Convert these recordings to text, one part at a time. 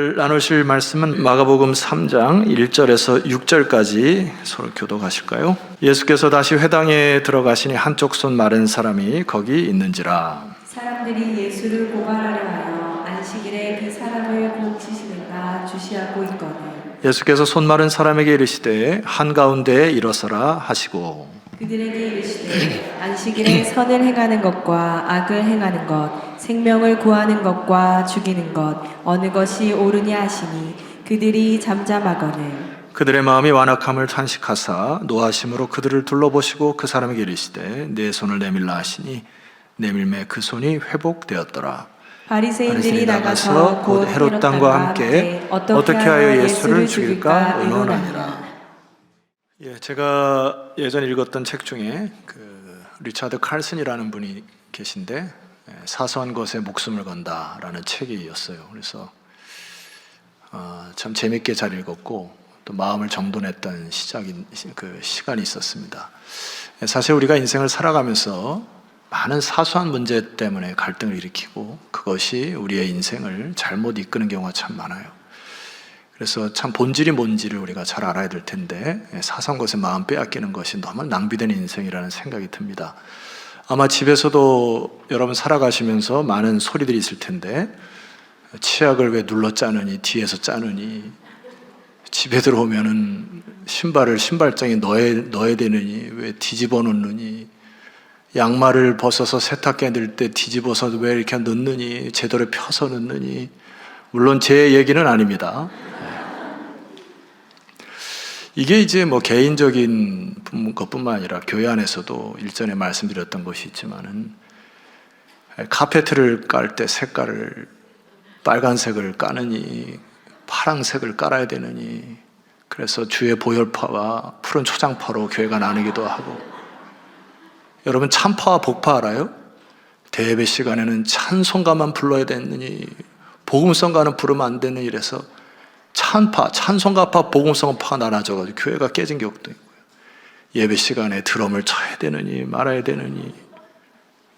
오늘 나누실 말씀은 마가복음 3장 1절에서 6절까지 서로 교독하실까요? 예수께서 다시 회당에 들어가시니 한쪽 손 마른 사람이 거기 있는지라. 사람들이 예수를 고발하려 하여 안식일에 그 사람을 고치시는가 주시하고 있거늘 예수께서 손 마른 사람에게 이르시되 한가운데에 일어서라 하시고 그들에게 이르시되 안식일에 선을 행하는 것과 악을 행하는 것 생명을 구하는 것과 죽이는 것 어느 것이 옳으냐 하시니 그들이 잠잠하거늘 그들의 마음이 완악함을 탄식하사 노하심으로 그들을 둘러보시고 그 사람에게 이르시되 내 손을 내밀라 하시니 내밀매 그 손이 회복되었더라. 바리새인들이 나가서 곧 헤롯 당과 함께 어떻게 하여 예수를 죽일까 의논하니라. 제가 예전에 읽었던 책 중에 리차드 칼슨이라는 분이 계신데 사소한 것에 목숨을 건다라는 책이었어요. 그래서 참 재밌게 잘 읽었고 또 마음을 정돈했던 시간이 있었습니다. 사실 우리가 인생을 살아가면서 많은 사소한 문제 때문에 갈등을 일으키고 그것이 우리의 인생을 잘못 이끄는 경우가 참 많아요. 그래서 참 본질이 뭔지를 우리가 잘 알아야 될 텐데 사소한 것에 마음 빼앗기는 것이 너무 낭비된 인생이라는 생각이 듭니다. 아마 집에서도 여러분 살아가시면서 많은 소리들이 있을 텐데 치약을 왜 눌러 짜느니 뒤에서 짜느니 집에 들어오면은 신발을 신발장에 넣어야 되느니 왜 뒤집어 놓느니 양말을 벗어서 세탁기에 넣을 때 뒤집어서 왜 이렇게 넣느니 제대로 펴서 넣느니. 물론 제 얘기는 아닙니다. 이게 이제 개인적인 것뿐만 아니라 교회 안에서도 일전에 말씀드렸던 것이 있지만은 카페트를 깔 때 색깔을 빨간색을 까느니 파란색을 깔아야 되느니 그래서 주의 보혈파와 푸른 초장파로 교회가 나누기도 하고 여러분 참파와 복파 알아요? 대예배 시간에는 찬송가만 불러야 되느니 복음성가는 부르면 안 되는 이래서 찬송가파, 복음성파가 나눠져가지고 교회가 깨진 경우도 있고요. 예배 시간에 드럼을 쳐야 되느니 말아야 되느니.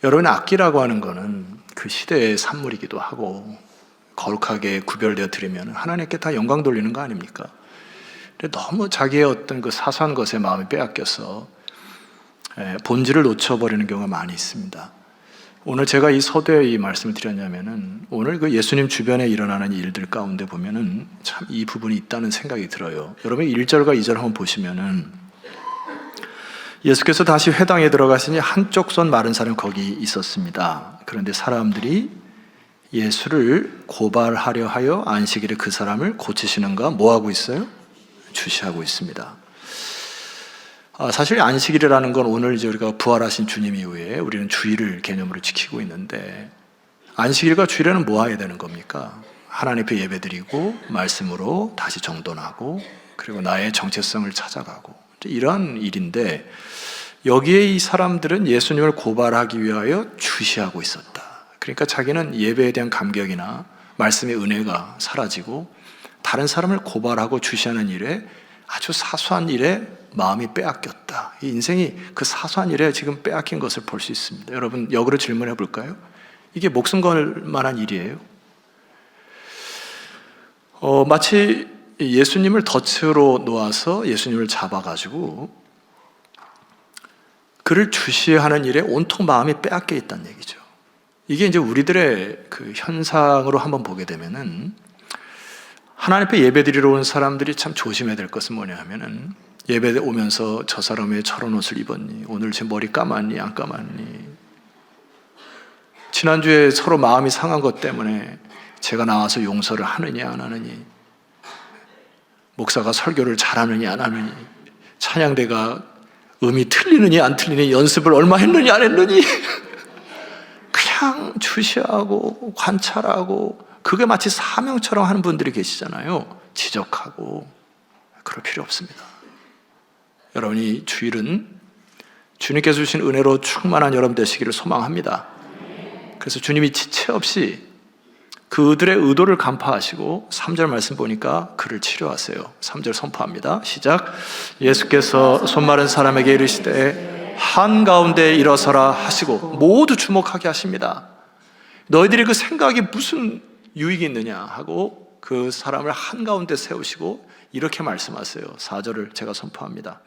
여러분 악기라고 하는 거는 그 시대의 산물이기도 하고 거룩하게 구별되어 드리면 하나님께 다 영광 돌리는 거 아닙니까? 너무 자기의 어떤 그 사소한 것에 마음이 빼앗겨서 본질을 놓쳐버리는 경우가 많이 있습니다. 오늘 제가 이 서두에 이 말씀을 드렸냐면은 오늘 그 예수님 주변에 일어나는 일들 가운데 보면은 참 이 부분이 있다는 생각이 들어요. 여러분 1절과 2절 한번 보시면은 예수께서 다시 회당에 들어가시니 한쪽 손 마른 사람이 거기 있었습니다. 그런데 사람들이 예수를 고발하려 하여 안식일에 그 사람을 고치시는가 뭐 하고 있어요? 주시하고 있습니다. 사실 안식일이라는 건 오늘 이제 우리가 부활하신 주님 이후에 우리는 주일을 개념으로 지키고 있는데 안식일과 주일에는 뭐 해야 되는 겁니까? 하나님 앞에 예배드리고 말씀으로 다시 정돈하고 그리고 나의 정체성을 찾아가고 이런 일인데 여기에 이 사람들은 예수님을 고발하기 위하여 주시하고 있었다. 그러니까 자기는 예배에 대한 감격이나 말씀의 은혜가 사라지고 다른 사람을 고발하고 주시하는 일에 아주 사소한 일에 마음이 빼앗겼다. 이 인생이 그 사소한 일에 지금 빼앗긴 것을 볼 수 있습니다. 여러분 역으로 질문해 볼까요? 이게 목숨 걸 만한 일이에요? 마치 예수님을 덫으로 놓아서 예수님을 잡아가지고 그를 주시하는 일에 온통 마음이 빼앗겨 있다는 얘기죠. 이게 이제 우리들의 그 현상으로 한번 보게 되면은 하나님 앞에 예배드리러 온 사람들이 참 조심해야 될 것은 뭐냐 하면은 예배 오면서 저 사람 왜 저런 옷을 입었니? 오늘 제 머리 감았니? 안 감았니? 지난주에 서로 마음이 상한 것 때문에 제가 나와서 용서를 하느냐 안 하느니 목사가 설교를 잘하느니 안 하느니 찬양대가 음이 틀리느니 안 틀리느니 연습을 얼마 했느니 안 했느니 그냥 주시하고 관찰하고 그게 마치 사명처럼 하는 분들이 계시잖아요. 지적하고. 그럴 필요 없습니다. 여러분이 주일은 주님께서 주신 은혜로 충만한 여러분 되시기를 소망합니다. 그래서 주님이 지체 없이 그들의 의도를 간파하시고 3절 말씀 보니까 그를 치료하세요. 3절 선포합니다. 시작. 예수께서 손 마른 사람에게 이르시되 한가운데 일어서라 하시고 모두 주목하게 하십니다. 너희들이 그 생각이 무슨 유익이 있느냐 하고 그 사람을 한가운데 세우시고 이렇게 말씀하세요. 4절을 제가 선포합니다.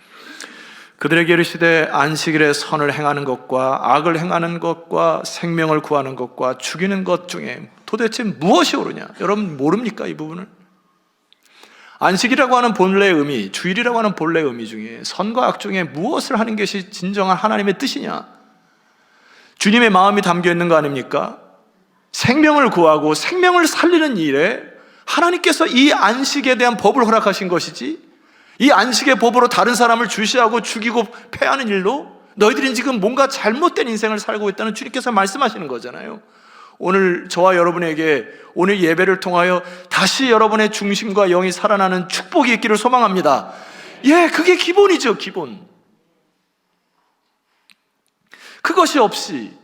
그들에게 이르시되 안식일에 선을 행하는 것과 악을 행하는 것과 생명을 구하는 것과 죽이는 것 중에 도대체 무엇이 옳으냐? 여러분 모릅니까 이 부분을? 안식이라고 하는 본래의 의미, 주일이라고 하는 본래의 의미 중에 선과 악 중에 무엇을 하는 것이 진정한 하나님의 뜻이냐? 주님의 마음이 담겨 있는 거 아닙니까? 생명을 구하고 생명을 살리는 일에 하나님께서 이 안식에 대한 법을 허락하신 것이지, 이 안식의 법으로 다른 사람을 주시하고 죽이고 패하는 일로 너희들은 지금 뭔가 잘못된 인생을 살고 있다는 주님께서 말씀하시는 거잖아요. 오늘 저와 여러분에게 오늘 예배를 통하여 다시 여러분의 중심과 영이 살아나는 축복이 있기를 소망합니다. 예, 그게 기본이죠, 기본. 그것이 없이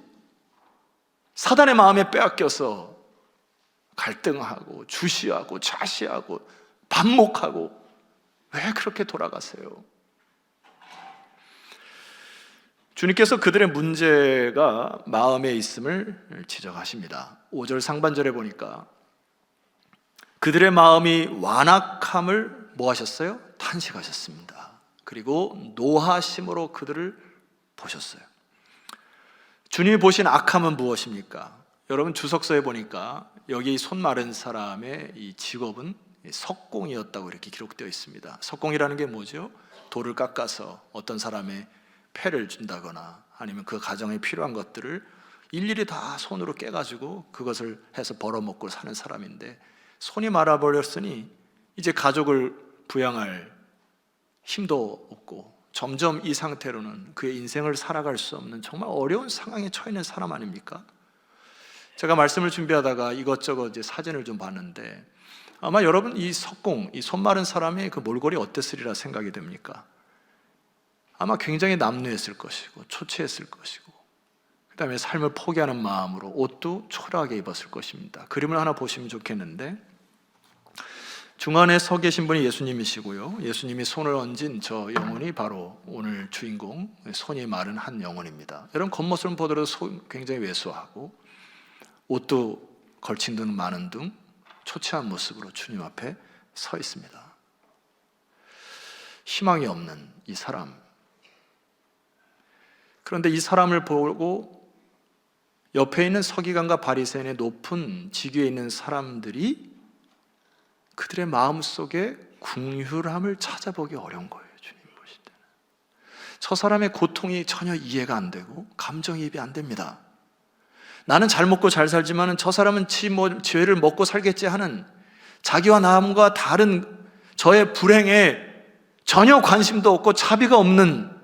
사단의 마음에 빼앗겨서 갈등하고 주시하고 좌시하고 반목하고 왜 그렇게 돌아가세요? 주님께서 그들의 문제가 마음에 있음을 지적하십니다. 5절 상반절에 보니까 그들의 마음이 완악함을 뭐 하셨어요? 탄식하셨습니다. 그리고 노하심으로 그들을 보셨어요. 주님이 보신 악함은 무엇입니까? 여러분 주석서에 보니까 여기 손 마른 사람의 이 직업은 석공이었다고 이렇게 기록되어 있습니다. 석공이라는 게 뭐죠? 돌을 깎아서 어떤 사람의 폐를 준다거나 아니면 그 가정에 필요한 것들을 일일이 다 손으로 깨가지고 그것을 해서 벌어먹고 사는 사람인데, 손이 말아버렸으니 이제 가족을 부양할 힘도 없고 점점 이 상태로는 그의 인생을 살아갈 수 없는 정말 어려운 상황에 처해 있는 사람 아닙니까? 제가 말씀을 준비하다가 이것저것 이제 사진을 좀 봤는데 아마 여러분 이 석공, 이 손 마른 사람의 그 몰골이 어땠으리라 생각이 됩니까? 아마 굉장히 남루했을 것이고 초췌했을 것이고 그 다음에 삶을 포기하는 마음으로 옷도 초라하게 입었을 것입니다. 그림을 하나 보시면 좋겠는데, 중안에 서 계신 분이 예수님이시고요, 예수님이 손을 얹은 저 영혼이 바로 오늘 주인공 손이 마른 한 영혼입니다. 여러분 겉모습을 보더라도 굉장히 왜소하고 옷도 걸친 등 많은 등 초췌한 모습으로 주님 앞에 서 있습니다. 희망이 없는 이 사람. 그런데 이 사람을 보고 옆에 있는 서기관과 바리새인의 높은 직위에 있는 사람들이 그들의 마음속에 긍휼함을 찾아보기 어려운 거예요. 주님 보실 때는 저 사람의 고통이 전혀 이해가 안 되고 감정이입이 안 됩니다. 나는 잘 먹고 잘 살지만 저 사람은 죄를 먹고 살겠지 하는 자기와 남과 다른 저의 불행에 전혀 관심도 없고 자비가 없는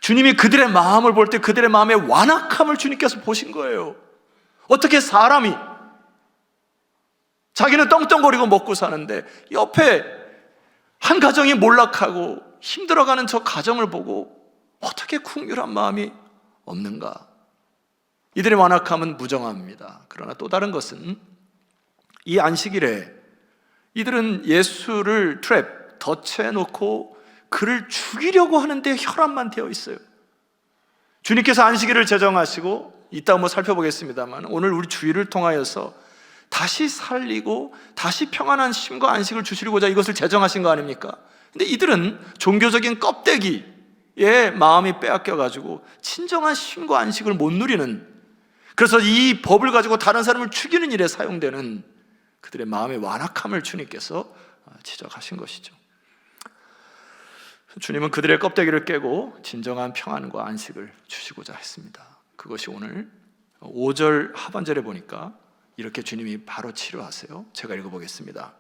주님이 그들의 마음을 볼 때 그들의 마음의 완악함을 주님께서 보신 거예요. 어떻게 사람이 자기는 떵떵거리고 먹고 사는데 옆에 한 가정이 몰락하고 힘들어가는 저 가정을 보고 어떻게 긍휼한 마음이 없는가? 이들의 완악함은 무정합니다. 그러나 또 다른 것은 이 안식일에 이들은 예수를 덫에놓고 그를 죽이려고 하는데 혈안만 되어 있어요. 주님께서 안식일을 제정하시고 이따 한번 살펴보겠습니다만 오늘 우리 주일을 통하여서 다시 살리고 다시 평안한 쉼과 안식을 주시고자 이것을 제정하신 거 아닙니까? 근데 이들은 종교적인 껍데기에 마음이 빼앗겨가지고 진정한 쉼과 안식을 못 누리는, 그래서 이 법을 가지고 다른 사람을 죽이는 일에 사용되는 그들의 마음의 완악함을 주님께서 지적하신 것이죠. 주님은 그들의 껍데기를 깨고 진정한 평안과 안식을 주시고자 했습니다. 그것이 오늘 5절 하반절에 보니까 이렇게 주님이 바로 치료하세요. 제가 읽어보겠습니다.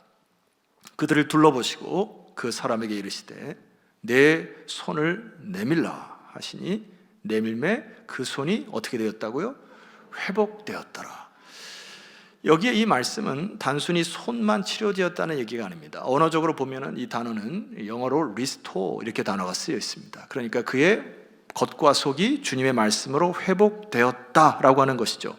그들을 둘러보시고 그 사람에게 이르시되 내 손을 내밀라 하시니 내밀매 그 손이 어떻게 되었다고요? 회복되었더라. 여기에 이 말씀은 단순히 손만 치료되었다는 얘기가 아닙니다. 언어적으로 보면은 이 단어는 영어로 restore 이렇게 단어가 쓰여 있습니다. 그러니까 그의 겉과 속이 주님의 말씀으로 회복되었다라고 하는 것이죠.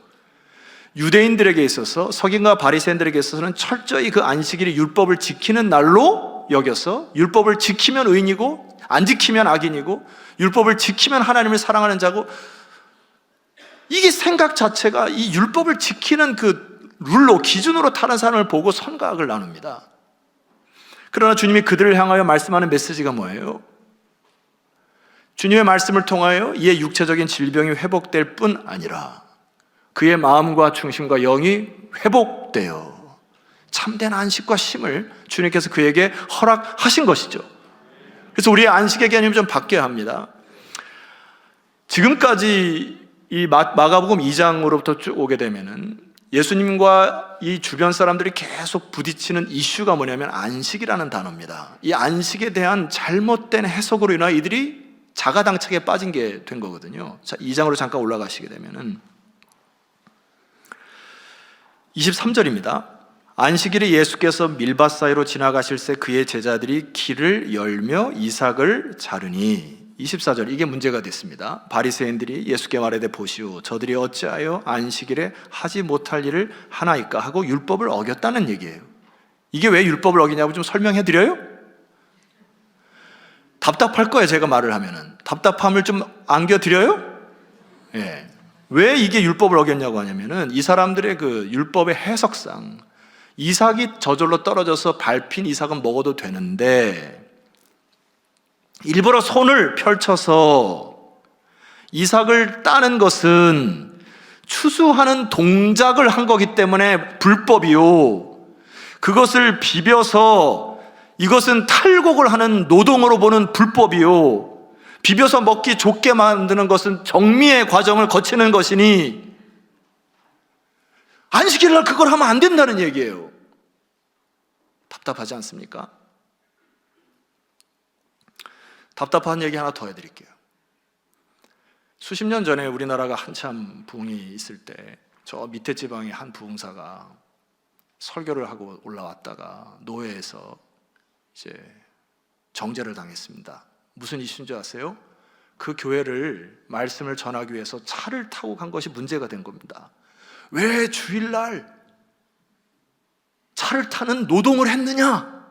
유대인들에게 있어서, 서기관과 바리새인들에게 있어서는 철저히 그 안식일이 율법을 지키는 날로 여겨서 율법을 지키면 의인이고 안 지키면 악인이고 율법을 지키면 하나님을 사랑하는 자고, 이게 생각 자체가 이 율법을 지키는 그 룰로, 기준으로 다른 사람을 보고 선과 악을 나눕니다. 그러나 주님이 그들을 향하여 말씀하는 메시지가 뭐예요? 주님의 말씀을 통하여 이의 육체적인 질병이 회복될 뿐 아니라 그의 마음과 중심과 영이 회복되어 참된 안식과 쉼을 주님께서 그에게 허락하신 것이죠. 그래서 우리의 안식의 개념이 좀 바뀌어야 합니다. 지금까지 이 마가복음 2장으로부터 쭉 오게 되면은 예수님과 이 주변 사람들이 계속 부딪히는 이슈가 뭐냐면 안식이라는 단어입니다. 이 안식에 대한 잘못된 해석으로 인하여 이들이 자가당착에 빠진 게 된 거거든요. 자, 2장으로 잠깐 올라가시게 되면은 23절입니다. 안식일에 예수께서 밀밭 사이로 지나가실새 그의 제자들이 길을 열며 이삭을 자르니 24절, 이게 문제가 됐습니다. 바리새인들이 예수께 말하되 보시오, 저들이 어찌하여 안식일에 하지 못할 일을 하나이까 하고 율법을 어겼다는 얘기예요. 이게 왜 율법을 어기냐고 좀 설명해 드려요? 답답할 거예요, 제가 말을 하면은. 답답함을 좀 안겨 드려요? 예. 왜 이게 율법을 어겼냐고 하냐면은 이 사람들의 그 율법의 해석상 이삭이 저절로 떨어져서 밟힌 이삭은 먹어도 되는데 일부러 손을 펼쳐서 이삭을 따는 것은 추수하는 동작을 한 거기 때문에 불법이요, 그것을 비벼서 이것은 탈곡을 하는 노동으로 보는 불법이요, 비벼서 먹기 좋게 만드는 것은 정미의 과정을 거치는 것이니 안식일 날 그걸 하면 안 된다는 얘기예요. 답답하지 않습니까? 답답한 얘기 하나 더 해드릴게요. 수십 년 전에 우리나라가 한참 부흥이 있을 때 저 밑에 지방의 한 부흥사가 설교를 하고 올라왔다가 노예에서 이제 정죄를 당했습니다. 무슨 이슈인 줄 아세요? 그 교회를 말씀을 전하기 위해서 차를 타고 간 것이 문제가 된 겁니다. 왜 주일날 차를 타는 노동을 했느냐?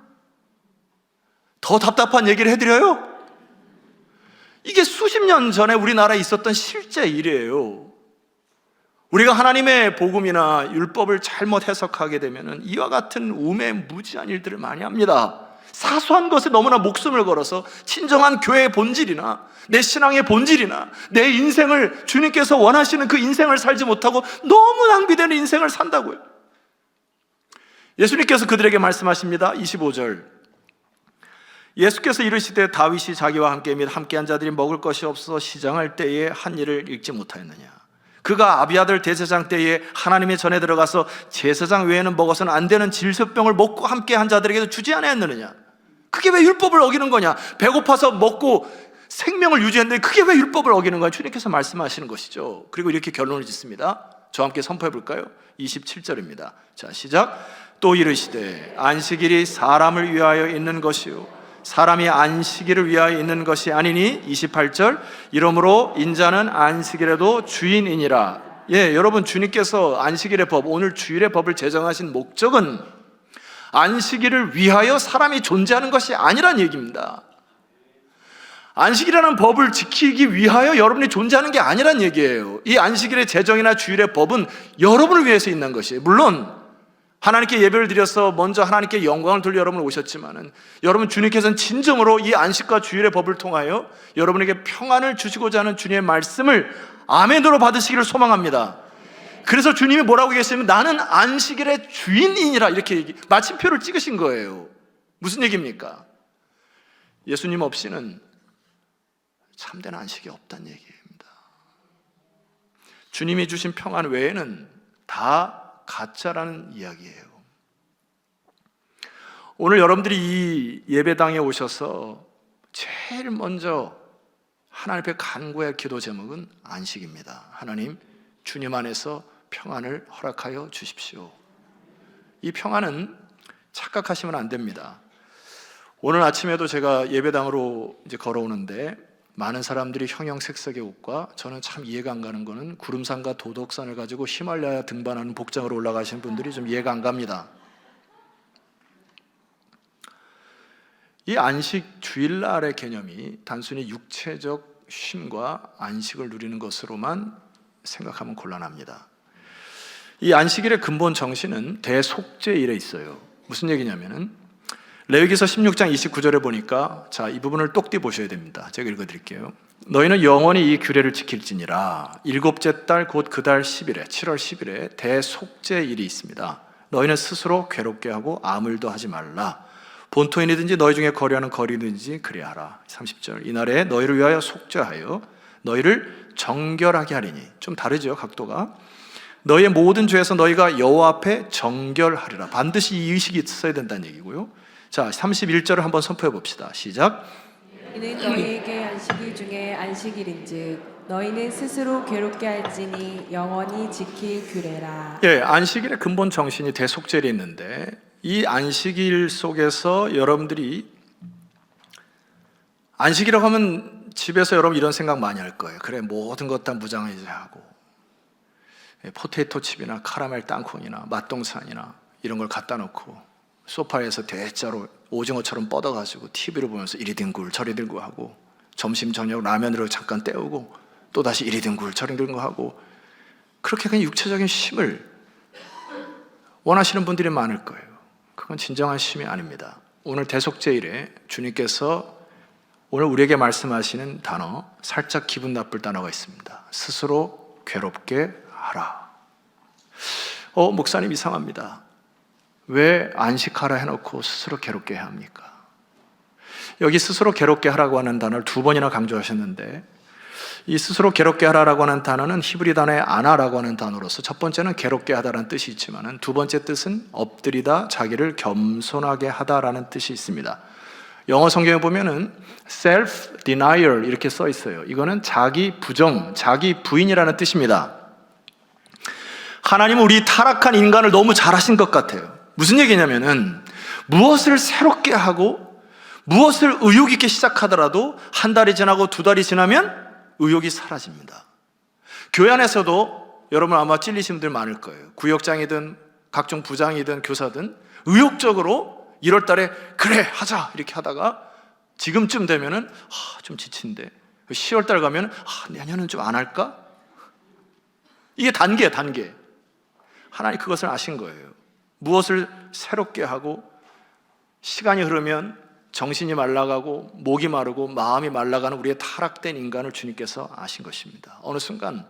더 답답한 얘기를 해드려요? 이게 수십 년 전에 우리나라에 있었던 실제 일이에요. 우리가 하나님의 복음이나 율법을 잘못 해석하게 되면 이와 같은 우매무지한 일들을 많이 합니다. 사소한 것에 너무나 목숨을 걸어서 진정한 교회의 본질이나 내 신앙의 본질이나 내 인생을, 주님께서 원하시는 그 인생을 살지 못하고 너무 낭비되는 인생을 산다고요. 예수님께서 그들에게 말씀하십니다. 25절, 예수께서 이르시되 다윗이 자기와 함께 및 함께한 자들이 먹을 것이 없어 시장할 때에 한 일을 읽지 못하였느냐? 그가 아비아들 대제사장 때에 하나님의 전에 들어가서 제사장 외에는 먹어서는 안 되는 질소병을 먹고 함께한 자들에게도 주지 않았느냐? 그게 왜 율법을 어기는 거냐? 배고파서 먹고 생명을 유지했는데 그게 왜 율법을 어기는 거냐? 주님께서 말씀하시는 것이죠. 그리고 이렇게 결론을 짓습니다. 저와 함께 선포해 볼까요? 27절입니다. 자, 시작. 또 이르시되 안식일이 사람을 위하여 있는 것이요 사람이 안식일을 위하여 있는 것이 아니니 28절, 이러므로 인자는 안식일에도 주인이니라. 예, 여러분, 주님께서 안식일의 법, 오늘 주일의 법을 제정하신 목적은 안식일을 위하여 사람이 존재하는 것이 아니란 얘기입니다. 안식이라는 법을 지키기 위하여 여러분이 존재하는 게 아니란 얘기예요. 이 안식일의 제정이나 주일의 법은 여러분을 위해서 있는 것이에요. 물론 하나님께 예배를 드려서 먼저 하나님께 영광을 돌려 여러분 오셨지만은 여러분, 주님께서는 진정으로 이 안식과 주일의 법을 통하여 여러분에게 평안을 주시고자 하는 주님의 말씀을 아멘으로 받으시기를 소망합니다. 그래서 주님이 뭐라고 계시냐면 나는 안식일의 주인이니라, 이렇게 마침표를 찍으신 거예요. 무슨 얘기입니까? 예수님 없이는 참된 안식이 없다는 얘기입니다. 주님이 주신 평안 외에는 다 가짜라는 이야기예요. 오늘 여러분들이 이 예배당에 오셔서 제일 먼저 하나님 앞에 간구의 기도 제목은 안식입니다. 하나님, 주님 안에서 평안을 허락하여 주십시오. 이 평안은 착각하시면 안 됩니다. 오늘 아침에도 제가 예배당으로 이제 걸어오는데 많은 사람들이 형형색색의 옷과, 저는 참 이해가 안 가는 거는 구름산과 도덕산을 가지고 히말라야 등반하는 복장으로 올라가시는 분들이 좀 이해가 안 갑니다. 이 안식, 주일날의 개념이 단순히 육체적 쉼과 안식을 누리는 것으로만 생각하면 곤란합니다. 이 안식일의 근본 정신은 대속죄일에 있어요. 무슨 얘기냐면은 레위기서 16장 29절에 보니까, 자, 이 부분을 똑띠 보셔야 됩니다. 제가 읽어드릴게요. 너희는 영원히 이 규례를 지킬지니라. 일곱째 달 곧 그 달 10일에 7월 10일에 대속죄일이 있습니다. 너희는 스스로 괴롭게 하고 아무 일도 하지 말라. 본토인이든지 너희 중에 거류하는 거리든지 그리하라. 30절, 이날에 너희를 위하여 속죄하여 너희를 정결하게 하리니. 좀 다르죠, 각도가. 너희의 모든 죄에서 너희가 여호와 앞에 정결하리라. 반드시 이 의식이 있어야 된다는 얘기고요. 자, 31절을 한번 선포해 봅시다. 시작. 이는 너희에게 안식일 중에 안식일인즉 너희는 스스로 괴롭게 할지니 영원히 지킬 규례라. 예, 안식일의 근본 정신이 대속죄일이 있는데, 이 안식일 속에서 여러분들이, 안식이라고 하면 집에서 여러분 이런 생각 많이 할 거예요. 그래, 모든 것 다 무장해제하고 포테이토 칩이나 카라멜 땅콩이나 맛동산이나 이런 걸 갖다 놓고 소파에서 대자로 오징어처럼 뻗어가지고 TV를 보면서 이리 뒹굴 저리 뒹굴 하고, 점심 저녁 라면으로 잠깐 때우고 또 다시 이리 뒹굴 저리 뒹굴 하고, 그렇게 그냥 육체적인 쉼을 원하시는 분들이 많을 거예요. 그건 진정한 쉼이 아닙니다. 오늘 대속죄일에 주님께서 오늘 우리에게 말씀하시는 단어, 살짝 기분 나쁠 단어가 있습니다. 스스로 괴롭게 하라. 목사님 이상합니다. 왜 안식하라 해놓고 스스로 괴롭게 해야 합니까? 여기 스스로 괴롭게 하라고 하는 단어를 2번이나 강조하셨는데, 이 스스로 괴롭게 하라고 하는 단어는 히브리 단어의 아나라고 하는 단어로서 첫 번째는 괴롭게 하다라는 뜻이 있지만, 두 번째 뜻은 엎드리다, 자기를 겸손하게 하다라는 뜻이 있습니다. 영어 성경에 보면은 self-denial 이렇게 써 있어요. 이거는 자기 부정, 자기 부인이라는 뜻입니다. 하나님은 우리 타락한 인간을 너무 잘하신 것 같아요. 무슨 얘기냐면은, 무엇을 새롭게 하고 무엇을 의욕 있게 시작하더라도 한 달이 지나고 2달이 지나면 의욕이 사라집니다. 교회 안에서도 여러분 아마 찔리신 분들 많을 거예요. 구역장이든 각종 부장이든 교사든 의욕적으로 1월 달에 그래 하자 이렇게 하다가 지금쯤 되면은 좀 지친데, 10월 달 가면 내년은 좀 안 할까? 이게 단계야, 단계. 하나님 그것을 아신 거예요. 무엇을 새롭게 하고 시간이 흐르면 정신이 말라가고 목이 마르고 마음이 말라가는 우리의 타락된 인간을 주님께서 아신 것입니다. 어느 순간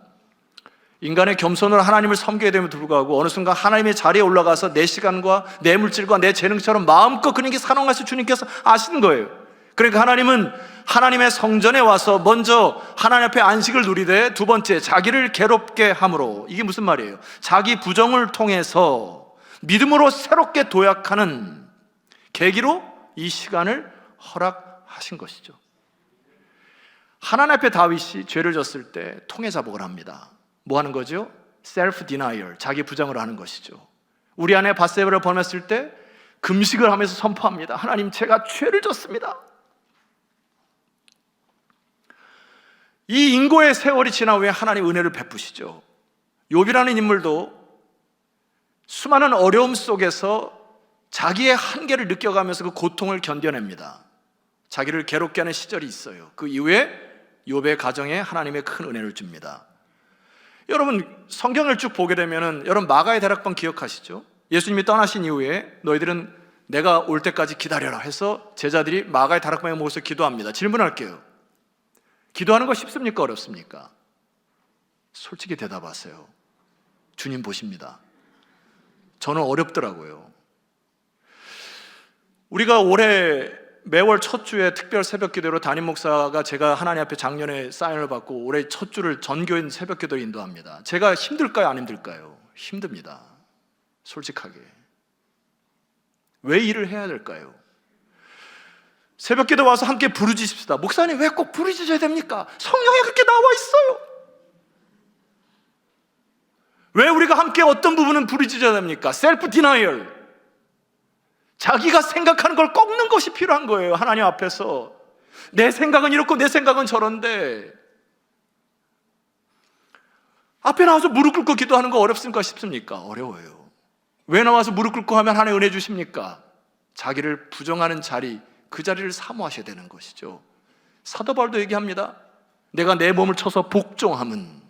인간의 겸손으로 하나님을 섬기게 됨에도 불구하고 어느 순간 하나님의 자리에 올라가서 내 시간과 내 물질과 내 재능처럼 마음껏 그에게 사용하실 주님께서 아시는 거예요. 그러니까 하나님은 하나님의 성전에 와서 먼저 하나님 앞에 안식을 누리되, 두 번째 자기를 괴롭게 함으로, 이게 무슨 말이에요? 자기 부정을 통해서 믿음으로 새롭게 도약하는 계기로 이 시간을 허락하신 것이죠. 하나님 앞에 다윗이 죄를 졌을 때 통해자복을 합니다. 뭐 하는 거죠? self-denial, 자기 부정을 하는 것이죠. 우리 아내 밧세바를 범했을 때 금식을 하면서 선포합니다. 하나님, 제가 죄를 졌습니다. 이 인고의 세월이 지난 후에 하나님 은혜를 베푸시죠. 욥이라는 인물도 수많은 어려움 속에서 자기의 한계를 느껴가면서 그 고통을 견뎌냅니다. 자기를 괴롭게 하는 시절이 있어요. 그 이후에 욥의 가정에 하나님의 큰 은혜를 줍니다. 여러분 성경을 쭉 보게 되면은, 여러분 마가의 다락방 기억하시죠? 예수님이 떠나신 이후에 너희들은 내가 올 때까지 기다려라 해서 제자들이 마가의 다락방에 모여서 기도합니다. 질문할게요. 기도하는 거 쉽습니까? 어렵습니까? 솔직히 대답하세요. 주님 보십니다. 저는 어렵더라고요. 우리가 올해 매월 첫 주에 특별 새벽 기도로 담임 목사가 제가 하나님 앞에 작년에 사인을 받고 올해 첫 주를 전교인 새벽 기도를 인도합니다. 제가 힘들까요? 안 힘들까요? 힘듭니다. 솔직하게. 왜 일을 해야 될까요? 새벽 기도 와서 함께 부르짖읍시다. 목사님 왜 꼭 부르짖어야 됩니까? 성경에 그렇게 나와 있어요. 왜 우리가 함께 어떤 부분은 부르짖어야 됩니까? 셀프 디나이얼, 자기가 생각하는 걸 꺾는 것이 필요한 거예요. 하나님 앞에서 내 생각은 이렇고 내 생각은 저런데, 앞에 나와서 무릎 꿇고 기도하는 거 어렵습니까? 쉽습니까? 어려워요. 왜 나와서 무릎 꿇고 하면 하나님 은혜 주십니까? 자기를 부정하는 자리, 그 자리를 사모하셔야 되는 것이죠. 사도 바울도 얘기합니다. 내가 내 몸을 쳐서 복종함은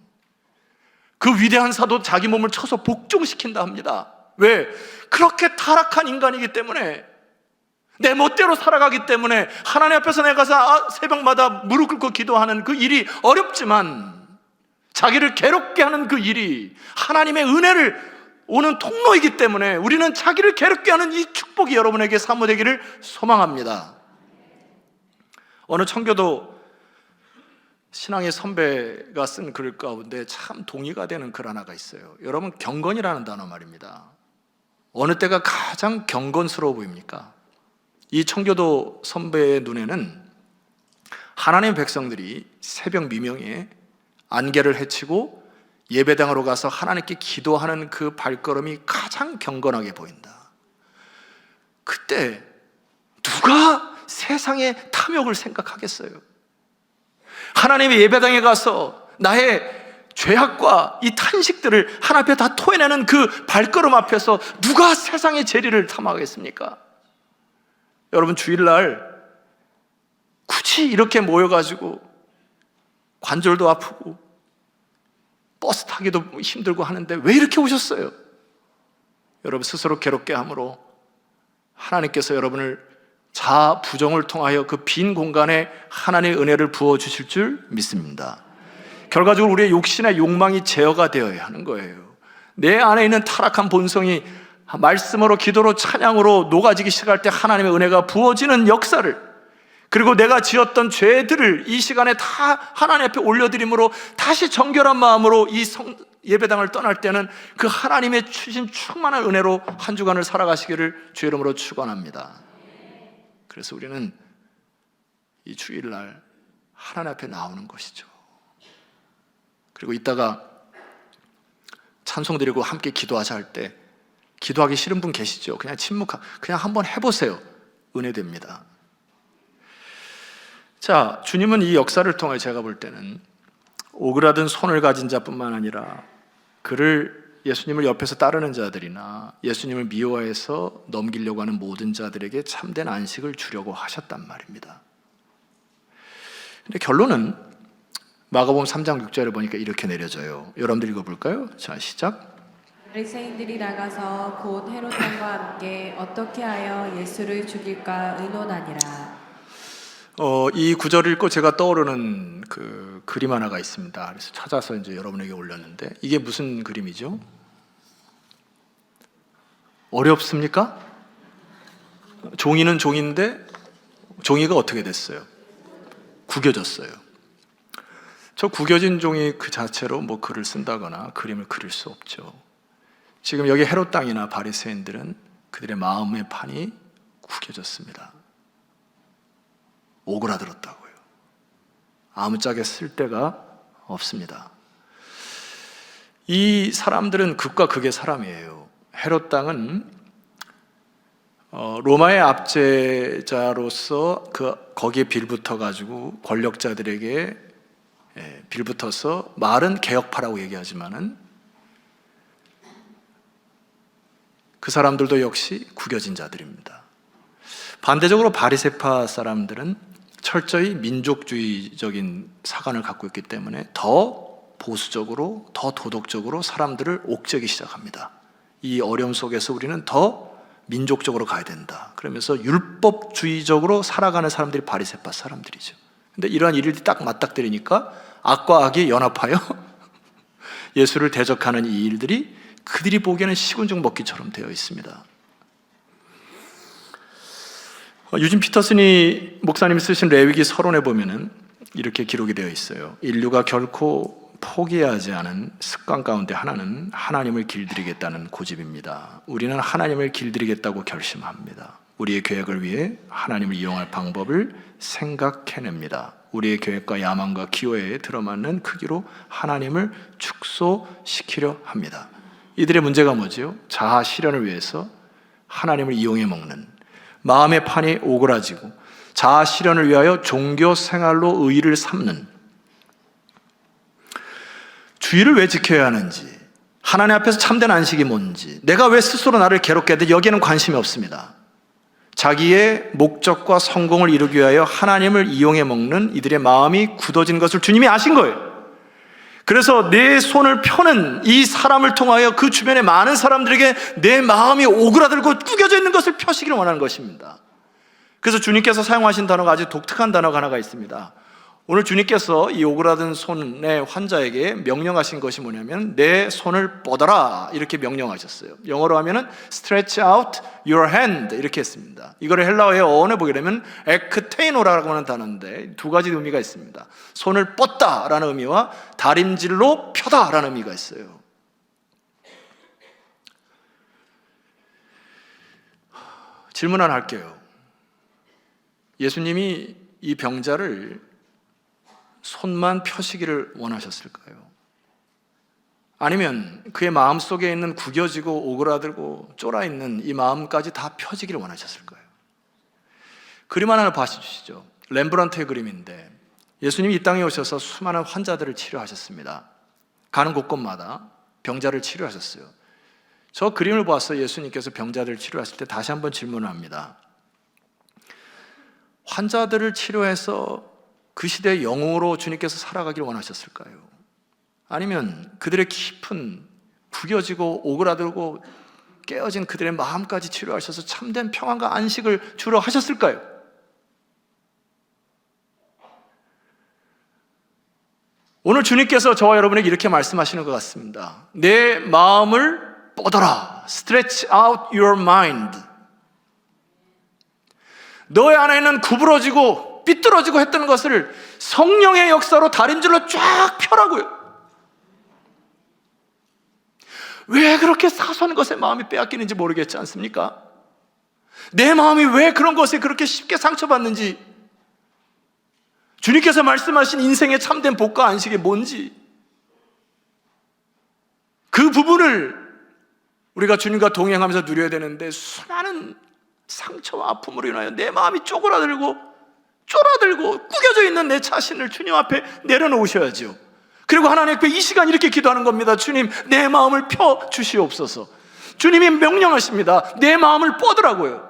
그 위대한 사도 자기 몸을 쳐서 복종시킨다 합니다. 왜? 그렇게 타락한 인간이기 때문에, 내 멋대로 살아가기 때문에 하나님 앞에서 내가 가서 새벽마다 무릎 꿇고 기도하는 그 일이 어렵지만, 자기를 괴롭게 하는 그 일이 하나님의 은혜를 오는 통로이기 때문에 우리는 자기를 괴롭게 하는 이 축복이 여러분에게 사모되기를 소망합니다. 어느 청교도 신앙의 선배가 쓴 글 가운데 참 동의가 되는 글 하나가 있어요. 여러분, 경건이라는 단어 말입니다. 어느 때가 가장 경건스러워 보입니까? 이 청교도 선배의 눈에는 하나님의 백성들이 새벽 미명에 안개를 헤치고 예배당으로 가서 하나님께 기도하는 그 발걸음이 가장 경건하게 보인다. 그때 누가 세상의 탐욕을 생각하겠어요? 하나님의 예배당에 가서 나의 죄악과 이 탄식들을 하나님 앞에 다 토해내는 그 발걸음 앞에서 누가 세상의 재리를 탐하겠습니까? 여러분, 주일날 굳이 이렇게 모여가지고 관절도 아프고 버스 타기도 힘들고 하는데 왜 이렇게 오셨어요? 여러분, 스스로 괴롭게 함으로 하나님께서 여러분을 자아 부정을 통하여 그 빈 공간에 하나님의 은혜를 부어주실 줄 믿습니다. 결과적으로 우리의 욕심의 욕망이 제어가 되어야 하는 거예요. 내 안에 있는 타락한 본성이 말씀으로, 기도로, 찬양으로 녹아지기 시작할 때 하나님의 은혜가 부어지는 역사를, 그리고 내가 지었던 죄들을 이 시간에 다 하나님 앞에 올려드림으로 다시 정결한 마음으로 이 예배당을 떠날 때는 그 하나님의 주신 충만한 은혜로 한 주간을 살아가시기를 주의 이름으로 축원합니다. 그래서 우리는 이 주일날 하나님 앞에 나오는 것이죠. 그리고 이따가 찬송 드리고 함께 기도하자 할 때 기도하기 싫은 분 계시죠? 그냥 그냥 한번 해보세요. 은혜됩니다. 자, 주님은 이 역사를 통해 제가 볼 때는 오그라든 손을 가진 자뿐만 아니라 예수님을 옆에서 따르는 자들이나 예수님을 미워해서 넘기려고 하는 모든 자들에게 참된 안식을 주려고 하셨단 말입니다. 근데 결론은 마가복음 3장 6절에 보니까 이렇게 내려져요. 여러분들 읽어볼까요? 자, 시작. 바리새인들이 나가서 곧 헤롯 왕과 함께 어떻게 하여 예수를 죽일까 의논하니라. 이 구절을 읽고 제가 떠오르는 그 그림 하나가 있습니다. 그래서 찾아서 이제 여러분에게 올렸는데, 이게 무슨 그림이죠? 어렵습니까? 종이는 종인데 종이가 어떻게 됐어요? 구겨졌어요. 저 구겨진 종이 그 자체로 뭐 글을 쓴다거나 그림을 그릴 수 없죠. 지금 여기 헤롯 땅이나 바리새인들은 그들의 마음의 판이 구겨졌습니다. 오그라들었다고요. 아무짝에 쓸 데가 없습니다. 이 사람들은 극과 극의 사람이에요. 헤롯 땅은 로마의 압제자로서 거기에 빌붙어 가지고 권력자들에게 빌붙어서 말은 개혁파라고 얘기하지만은 그 사람들도 역시 구겨진 자들입니다. 반대적으로 바리새파 사람들은 철저히 민족주의적인 사관을 갖고 있기 때문에 더 보수적으로, 더 도덕적으로 사람들을 옥죄기 시작합니다. 이 어려움 속에서 우리는 더 민족적으로 가야 된다. 그러면서 율법주의적으로 살아가는 사람들이 바리새파 사람들이죠. 근데 이러한 일들이 딱 맞닥뜨리니까 악과 악이 연합하여 예수를 대적하는 이 일들이 그들이 보기에는 시군죽 먹기처럼 되어 있습니다. 유진 피터슨이 목사님이 쓰신 레위기 서론에 보면은 이렇게 기록이 되어 있어요. 인류가 결코 포기하지 않은 습관 가운데 하나는 하나님을 길들이겠다는 고집입니다. 우리는 하나님을 길들이겠다고 결심합니다. 우리의 계획을 위해 하나님을 이용할 방법을 생각해냅니다. 우리의 계획과 야망과 기호에 들어맞는 크기로 하나님을 축소시키려 합니다. 이들의 문제가 뭐지요? 자아 실현을 위해서 하나님을 이용해 먹는, 마음의 판이 오그라지고 자아 실현을 위하여 종교 생활로 의의를 삼는, 주의를 왜 지켜야 하는지, 하나님 앞에서 참된 안식이 뭔지, 내가 왜 스스로 나를 괴롭게 해야 돼, 여기에는 관심이 없습니다. 자기의 목적과 성공을 이루기 위하여 하나님을 이용해 먹는 이들의 마음이 굳어진 것을 주님이 아신 거예요. 그래서 내 손을 펴는 이 사람을 통하여 그 주변의 많은 사람들에게 내 마음이 오그라들고 구겨져 있는 것을 펴시기를 원하는 것입니다. 그래서 주님께서 사용하신 단어가 아주 독특한 단어가 하나가 있습니다. 오늘 주님께서 이 오그라든 손의 환자에게 명령하신 것이 뭐냐면 내 손을 뻗어라 이렇게 명령하셨어요. 영어로 하면은 stretch out your hand 이렇게 했습니다. 이거를 헬라어의 어원에 보게 되면 ekteino라고 하는 단어인데 두 가지 의미가 있습니다. 손을 뻗다라는 의미와 다림질로 펴다라는 의미가 있어요. 질문 하나 할게요. 예수님이 이 병자를 손만 펴시기를 원하셨을까요? 아니면 그의 마음속에 있는 구겨지고 오그라들고 쫄아있는 이 마음까지 다 펴지기를 원하셨을까요? 그림 하나를 봐주시죠. 렘브란트의 그림인데 예수님이 이 땅에 오셔서 수많은 환자들을 치료하셨습니다. 가는 곳곳마다 병자를 치료하셨어요. 저 그림을 보아서 예수님께서 병자들을 치료하실 때 다시 한번 질문을 합니다. 환자들을 치료해서 그 시대의 영웅으로 주님께서 살아가기를 원하셨을까요? 아니면 그들의 깊은 구겨지고 오그라들고 깨어진 그들의 마음까지 치료하셔서 참된 평안과 안식을 주러 하셨을까요? 오늘 주님께서 저와 여러분에게 이렇게 말씀하시는 것 같습니다. 내 마음을 뻗어라. Stretch out your mind. 너의 안에는 구부러지고 삐뚤어지고 했던 것을 성령의 역사로 다림질로 쫙 펴라고요. 왜 그렇게 사소한 것에 마음이 빼앗기는지 모르겠지 않습니까? 내 마음이 왜 그런 것에 그렇게 쉽게 상처받는지, 주님께서 말씀하신 인생의 참된 복과 안식이 뭔지, 그 부분을 우리가 주님과 동행하면서 누려야 되는데 수많은 상처와 아픔으로 인하여 내 마음이 쪼그라들고 구겨져 있는 내 자신을 주님 앞에 내려놓으셔야죠. 그리고 하나님 앞에 이 시간 이렇게 기도하는 겁니다. 주님, 내 마음을 펴 주시옵소서. 주님이 명령하십니다. 내 마음을 뻗으라고요.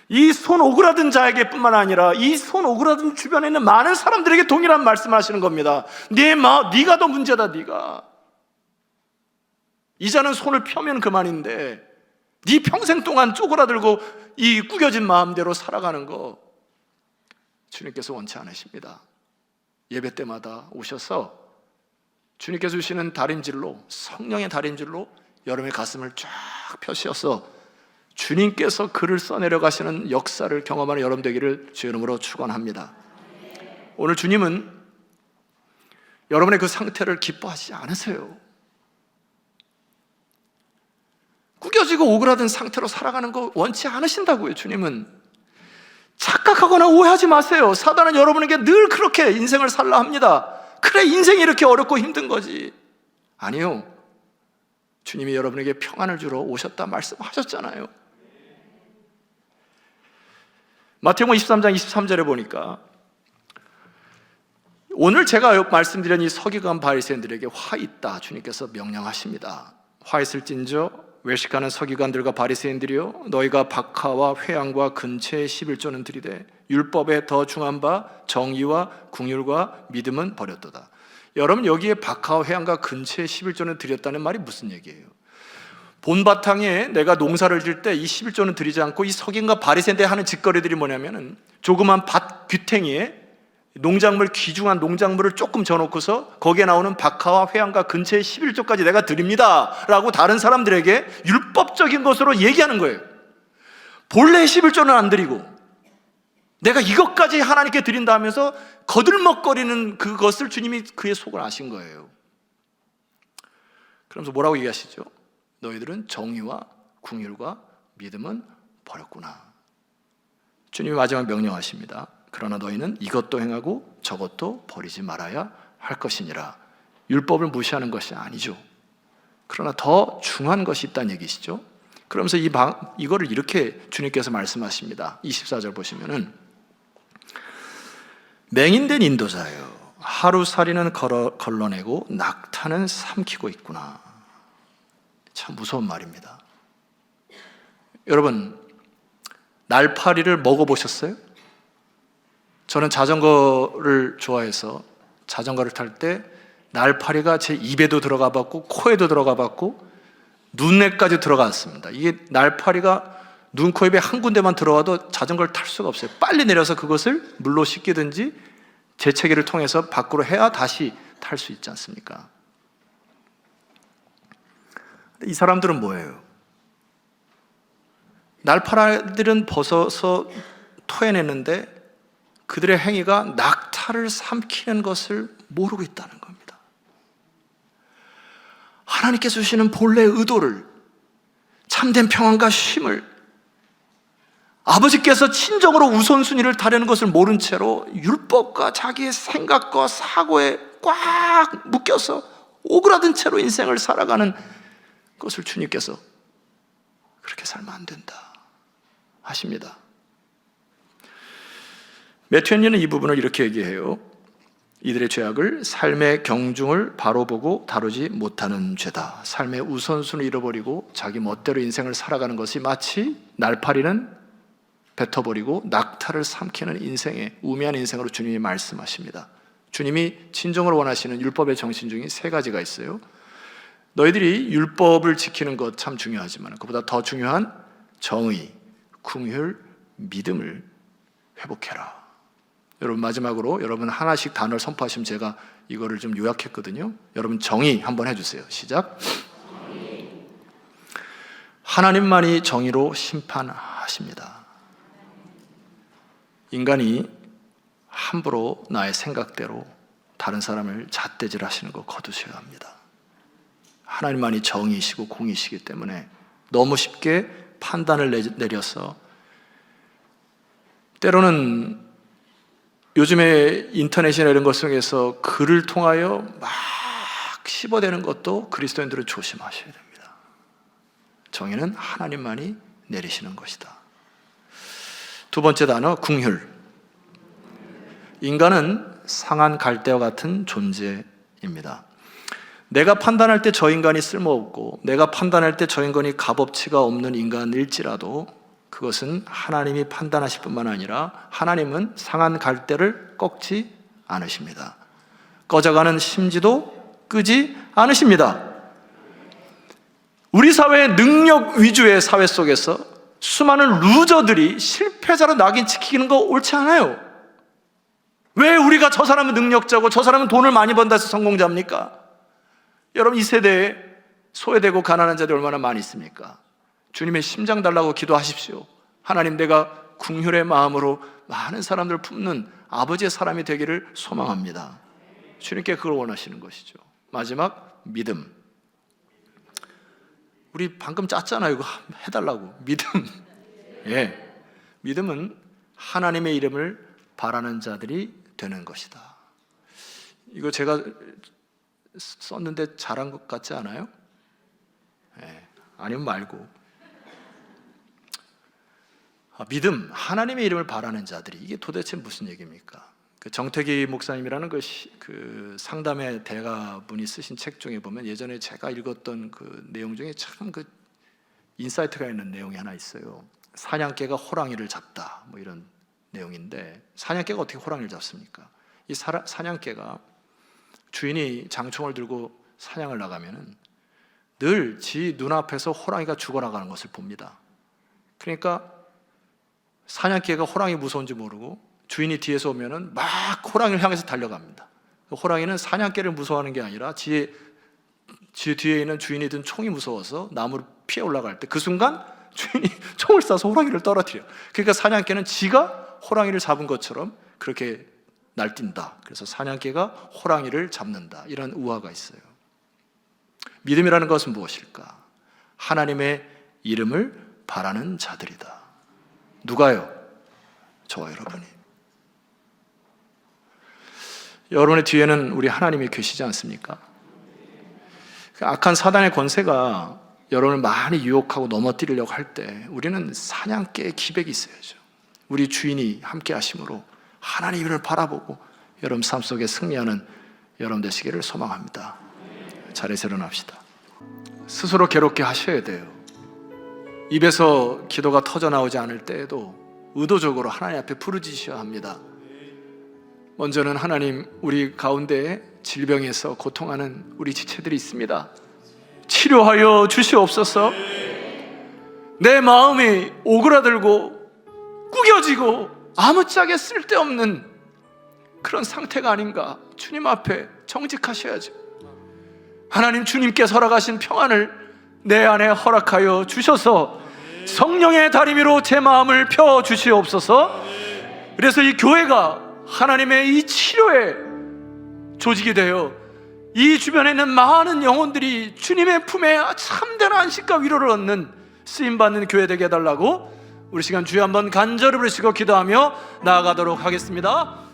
이 손 오그라든 자에게 뿐만 아니라 이 손 오그라든 주변에 있는 많은 사람들에게 동일한 말씀을 하시는 겁니다. 네가 더 문제다. 네가 이자는 손을 펴면 그만인데 네 평생 동안 쪼그라들고 이 구겨진 마음대로 살아가는 거 주님께서 원치 않으십니다. 예배 때마다 오셔서 주님께서 주시는 다림질로, 성령의 다림질로 여러분의 가슴을 쫙 펴셔서 주님께서 글을 써내려 가시는 역사를 경험하는 여러분 되기를 주의 이름으로 축원합니다. 오늘 주님은 여러분의 그 상태를 기뻐하시지 않으세요. 구겨지고 오그라든 상태로 살아가는 거 원치 않으신다고요. 주님은 착각하거나 오해하지 마세요. 사단은 여러분에게 늘 그렇게 인생을 살라 합니다. 그래, 인생이 이렇게 어렵고 힘든 거지. 아니요, 주님이 여러분에게 평안을 주러 오셨다 말씀하셨잖아요. 마태복음 23장 23절에 보니까 오늘 제가 말씀드린 이 서기관 바리새인들에게 화 있다 주님께서 명령하십니다. 화 있을진저 외식하는 서기관들과 바리새인들이여, 너희가 박하와 회양과 근체의 11조는 들이되 율법에 더 중한 바 정의와 궁율과 믿음은 버렸도다. 여러분, 여기에 박하와 회양과 근체의 11조는 드렸다는 말이 무슨 얘기예요? 본바탕에 내가 농사를 질 때 이 11조는 드리지 않고 이 서기관과 바리새인들이 하는 짓거리들이 뭐냐면은 조그만 밭 귀탱이에 농작물, 귀중한 농작물을 조금 져놓고서 거기에 나오는 박하와 회양과 근처의 11조까지 내가 드립니다 라고 다른 사람들에게 율법적인 것으로 얘기하는 거예요. 본래 11조는 안 드리고 내가 이것까지 하나님께 드린다 하면서 거들먹거리는 그것을 주님이 그의 속을 아신 거예요. 그러면서 뭐라고 얘기하시죠? 너희들은 정의와 궁율과 믿음은 버렸구나. 주님이 마지막 명령하십니다. 그러나 너희는 이것도 행하고 저것도 버리지 말아야 할 것이니라. 율법을 무시하는 것이 아니죠. 그러나 더 중요한 것이 있다는 얘기시죠. 그러면서 이거를 이렇게 주님께서 말씀하십니다. 24절 보시면은 맹인된 인도자여, 하루살이는 걸러내고 낙타는 삼키고 있구나. 참 무서운 말입니다. 여러분, 날파리를 먹어보셨어요? 저는 자전거를 좋아해서 자전거를 탈 때 날파리가 제 입에도 들어가 봤고 코에도 들어가 봤고 눈에까지 들어갔습니다. 이게 날파리가 눈, 코, 입에 한 군데만 들어와도 자전거를 탈 수가 없어요. 빨리 내려서 그것을 물로 씻기든지 재채기를 통해서 밖으로 해야 다시 탈 수 있지 않습니까? 이 사람들은 뭐예요? 날파리들은 벗어서 토해내는데 그들의 행위가 낙타를 삼키는 것을 모르고 있다는 겁니다. 하나님께서 주시는 본래의 의도를, 참된 평안과 쉼을, 아버지께서 친정으로 우선순위를 다루는 것을 모른 채로 율법과 자기의 생각과 사고에 꽉 묶여서 오그라든 채로 인생을 살아가는 것을 주님께서 그렇게 살면 안 된다 하십니다. 매튜 henry는 이 부분을 이렇게 얘기해요. 이들의 죄악을 삶의 경중을 바로 보고 다루지 못하는 죄다. 삶의 우선순위를 잃어버리고 자기 멋대로 인생을 살아가는 것이 마치 날파리는 뱉어버리고 낙타를 삼키는 인생의 우매한 인생으로 주님이 말씀하십니다. 주님이 진정으로 원하시는 율법의 정신 중에 세 가지가 있어요. 너희들이 율법을 지키는 것 참 중요하지만 그보다 더 중요한 정의, 긍휼, 믿음을 회복해라. 여러분, 마지막으로 여러분 하나씩 단어를 선포하시면 제가 이거를 좀 요약했거든요. 여러분, 정의 한번 해주세요. 시작. 하나님만이 정의로 심판하십니다. 인간이 함부로 나의 생각대로 다른 사람을 잣대질하시는 거 거두셔야 합니다. 하나님만이 정의이시고 공이시기 때문에 너무 쉽게 판단을 내려서, 때로는 요즘에 인터넷이나 이런 것 속에서 글을 통하여 막 씹어대는 것도 그리스도인들은 조심하셔야 됩니다. 정의는 하나님만이 내리시는 것이다. 두 번째 단어, 긍휼. 인간은 상한 갈대와 같은 존재입니다. 내가 판단할 때 저 인간이 쓸모없고 내가 판단할 때 저 인간이 값어치가 없는 인간일지라도 그것은 하나님이 판단하실 뿐만 아니라 하나님은 상한 갈대를 꺾지 않으십니다. 꺼져가는 심지도 끄지 않으십니다. 우리 사회의 능력 위주의 사회 속에서 수많은 루저들이 실패자로 낙인 찍히는 거 옳지 않아요. 왜 우리가 저 사람은 능력자고 저 사람은 돈을 많이 번다 해서 성공자입니까? 여러분, 이 세대에 소외되고 가난한 자들이 얼마나 많이 있습니까? 주님의 심장 달라고 기도하십시오. 하나님, 내가 긍휼의 마음으로 많은 사람들을 품는 아버지의 사람이 되기를 소망합니다. 주님께 그걸 원하시는 것이죠. 마지막, 믿음. 우리 방금 짰잖아요. 이거 해달라고. 믿음. 예. 믿음은 하나님의 이름을 바라는 자들이 되는 것이다. 이거 제가 썼는데 잘한 것 같지 않아요? 예. 아니면 말고. 믿음, 하나님의 이름을 바라는 자들이, 이게 도대체 무슨 얘기입니까? 그 정태기 목사님이라는 그 상담의 대가분이 쓰신 책 중에 보면 예전에 제가 읽었던 그 내용 중에 참 그 인사이트가 있는 내용이 하나 있어요. 사냥개가 호랑이를 잡다, 뭐 이런 내용인데, 사냥개가 어떻게 호랑이를 잡습니까? 이 사냥개가 주인이 장총을 들고 사냥을 나가면은 늘 지 눈앞에서 호랑이가 죽어나가는 것을 봅니다. 그러니까 사냥개가 호랑이 무서운지 모르고 주인이 뒤에서 오면은 막 호랑이를 향해서 달려갑니다. 호랑이는 사냥개를 무서워하는 게 아니라 지 뒤에 있는 주인이 든 총이 무서워서 나무를 피해 올라갈 때 그 순간 주인이 총을 쏴서 호랑이를 떨어뜨려요. 그러니까 사냥개는 지가 호랑이를 잡은 것처럼 그렇게 날뛴다. 그래서 사냥개가 호랑이를 잡는다. 이런 우화가 있어요. 믿음이라는 것은 무엇일까? 하나님의 이름을 바라는 자들이다. 누가요? 저와 여러분이. 여러분의 뒤에는 우리 하나님이 계시지 않습니까? 악한 사단의 권세가 여러분을 많이 유혹하고 넘어뜨리려고 할 때 우리는 사냥개의 기백이 있어야죠. 우리 주인이 함께 하심으로 하나님의 이름을 바라보고 여러분 삶 속에 승리하는 여러분 되시기를 소망합니다. 자리에서 일어납시다. 스스로 괴롭게 하셔야 돼요. 입에서 기도가 터져나오지 않을 때에도 의도적으로 하나님 앞에 부르짖으셔야 합니다. 먼저는 하나님, 우리 가운데에 질병에서 고통하는 우리 지체들이 있습니다. 치료하여 주시옵소서. 내 마음이 오그라들고 구겨지고 아무짝에 쓸데없는 그런 상태가 아닌가. 주님 앞에 정직하셔야죠. 하나님, 주님께서 허락하신 평안을 내 안에 허락하여 주셔서 성령의 다리미로 제 마음을 펴 주시옵소서. 그래서 이 교회가 하나님의 이 치료의 조직이 되어 이 주변에 있는 많은 영혼들이 주님의 품에 참된 안식과 위로를 얻는 쓰임받는 교회 되게 해달라고 우리 시간 주여 한번 간절히 부르시고 기도하며 나아가도록 하겠습니다.